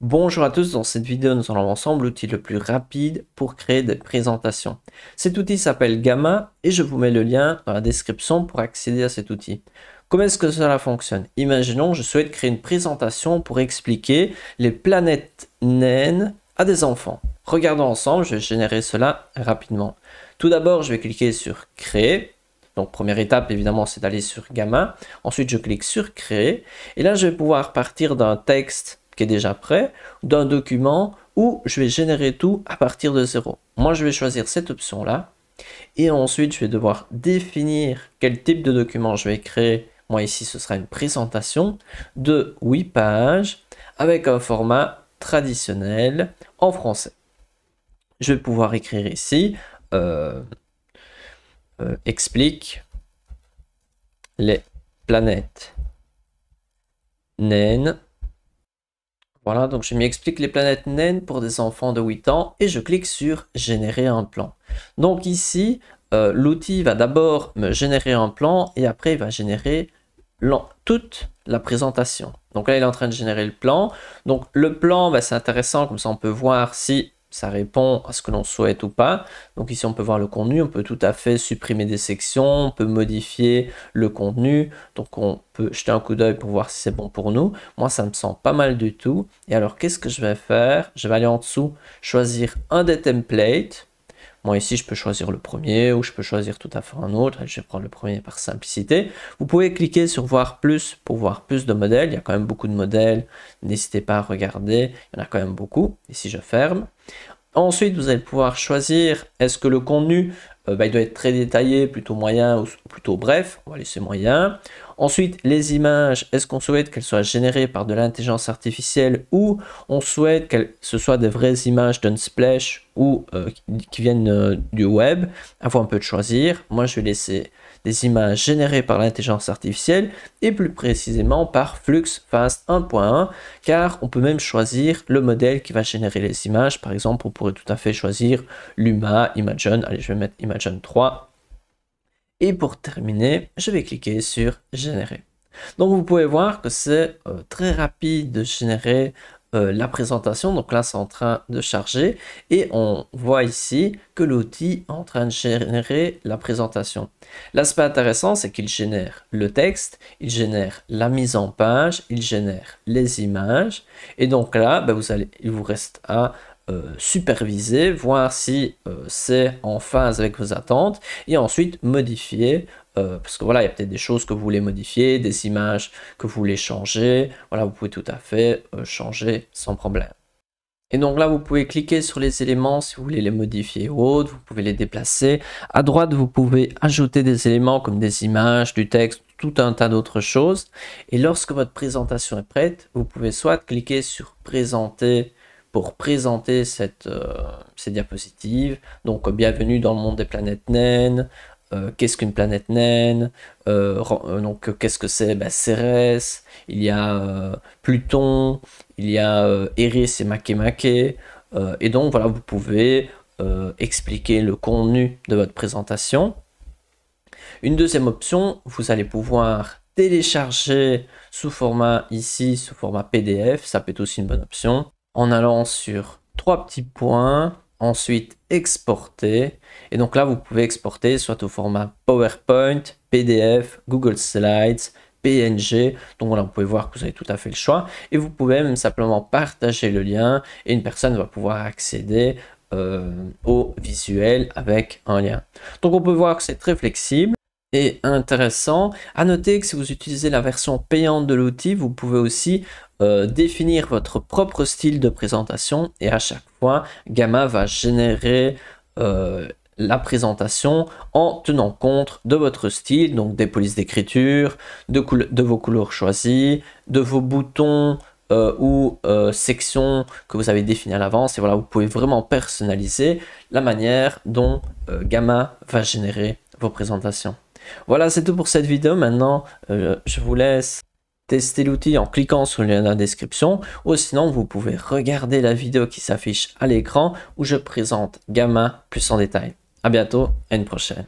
Bonjour à tous, dans cette vidéo nous allons voir ensemble l'outil le plus rapide pour créer des présentations. Cet outil s'appelle Gamma et je vous mets le lien dans la description pour accéder à cet outil. Comment est-ce que cela fonctionne? Imaginons je souhaite créer une présentation pour expliquer les planètes naines à des enfants. Regardons ensemble, je vais générer cela rapidement. Tout d'abord je vais cliquer sur Créer. Donc première étape évidemment c'est d'aller sur Gamma. Ensuite je clique sur Créer et là je vais pouvoir partir d'un texte qui est déjà prêt, d'un document où je vais générer tout à partir de zéro. Moi, je vais choisir cette option-là. Et ensuite, je vais devoir définir quel type de document je vais créer. Moi, ici, ce sera une présentation de 8 pages avec un format traditionnel en français. Je vais pouvoir écrire ici, explique les planètes naines. Voilà, donc je m'explique les planètes naines pour des enfants de 8 ans et je clique sur générer un plan. Donc ici, l'outil va d'abord me générer un plan et après il va générer toute la présentation. Donc là, il est en train de générer le plan. Donc le plan, c'est intéressant, comme ça on peut voir si ça répond à ce que l'on souhaite ou pas. Donc ici, on peut voir le contenu, on peut tout à fait supprimer des sections, on peut modifier le contenu. Donc on peut jeter un coup d'œil pour voir si c'est bon pour nous. Moi, ça me semble pas mal du tout. Et alors, qu'est-ce que je vais faire? Je vais aller en dessous, choisir un des templates. Moi ici, je peux choisir le premier ou je peux choisir tout à fait un autre. Je vais prendre le premier par simplicité. Vous pouvez cliquer sur voir plus pour voir plus de modèles. Il y a quand même beaucoup de modèles. N'hésitez pas à regarder. Il y en a quand même beaucoup. Ici, je ferme. Ensuite, vous allez pouvoir choisir est-ce que le contenu il doit être très détaillé, plutôt moyen ou plutôt bref. On va laisser moyen. Ensuite, les images, est-ce qu'on souhaite qu'elles soient générées par de l'intelligence artificielle ou on souhaite que ce soit des vraies images d'Unsplash ou qui viennent du web? À vous un peu de choisir. Moi, je vais laisser des images générées par l'intelligence artificielle et plus précisément par FluxFast 1.1 car on peut même choisir le modèle qui va générer les images. Par exemple, on pourrait tout à fait choisir Luma, Imagen. Allez, je vais mettre Imagen 3. Et pour terminer, je vais cliquer sur générer. Donc vous pouvez voir que c'est très rapide de générer la présentation. Donc là, c'est en train de charger et on voit ici que l'outil est en train de générer la présentation. L'aspect intéressant, c'est qu'il génère le texte, il génère la mise en page, il génère les images. Et donc là, il vous reste à superviser, voir si c'est en phase avec vos attentes et ensuite modifier parce que voilà, il y a peut-être des choses que vous voulez modifier, des images que vous voulez changer. Voilà, vous pouvez tout à fait changer sans problème. Et donc là, vous pouvez cliquer sur les éléments si vous voulez les modifier ou autres, vous pouvez les déplacer. À droite, vous pouvez ajouter des éléments comme des images, du texte, tout un tas d'autres choses. Et lorsque votre présentation est prête, vous pouvez soit cliquer sur présenter pour présenter ces diapositives. Donc, bienvenue dans le monde des planètes naines. Qu'est-ce qu'une planète naine? Donc, qu'est-ce que c'est? Cérès, il y a Pluton, il y a Eris et Makemake. Et donc, voilà, vous pouvez expliquer le contenu de votre présentation. Une deuxième option, vous allez pouvoir télécharger sous format ici, sous format PDF. Ça peut être aussi une bonne option. En allant sur trois petits points, ensuite exporter, et donc là vous pouvez exporter soit au format PowerPoint, PDF, Google Slides, PNG, donc voilà, vous pouvez voir que vous avez tout à fait le choix, et vous pouvez même simplement partager le lien, et une personne va pouvoir accéder au visuel avec un lien. Donc on peut voir que c'est très flexible et intéressant. À noter que si vous utilisez la version payante de l'outil, vous pouvez aussi définir votre propre style de présentation et à chaque fois, Gamma va générer la présentation en tenant compte de votre style, donc des polices d'écriture, de vos couleurs choisies, de vos boutons ou sections que vous avez définies à l'avance. Et voilà, vous pouvez vraiment personnaliser la manière dont Gamma va générer vos présentations. Voilà, c'est tout pour cette vidéo. Maintenant, je vous laisse tester l'outil en cliquant sur le lien dans la description ou sinon vous pouvez regarder la vidéo qui s'affiche à l'écran où je présente Gamma plus en détail. À bientôt, à une prochaine.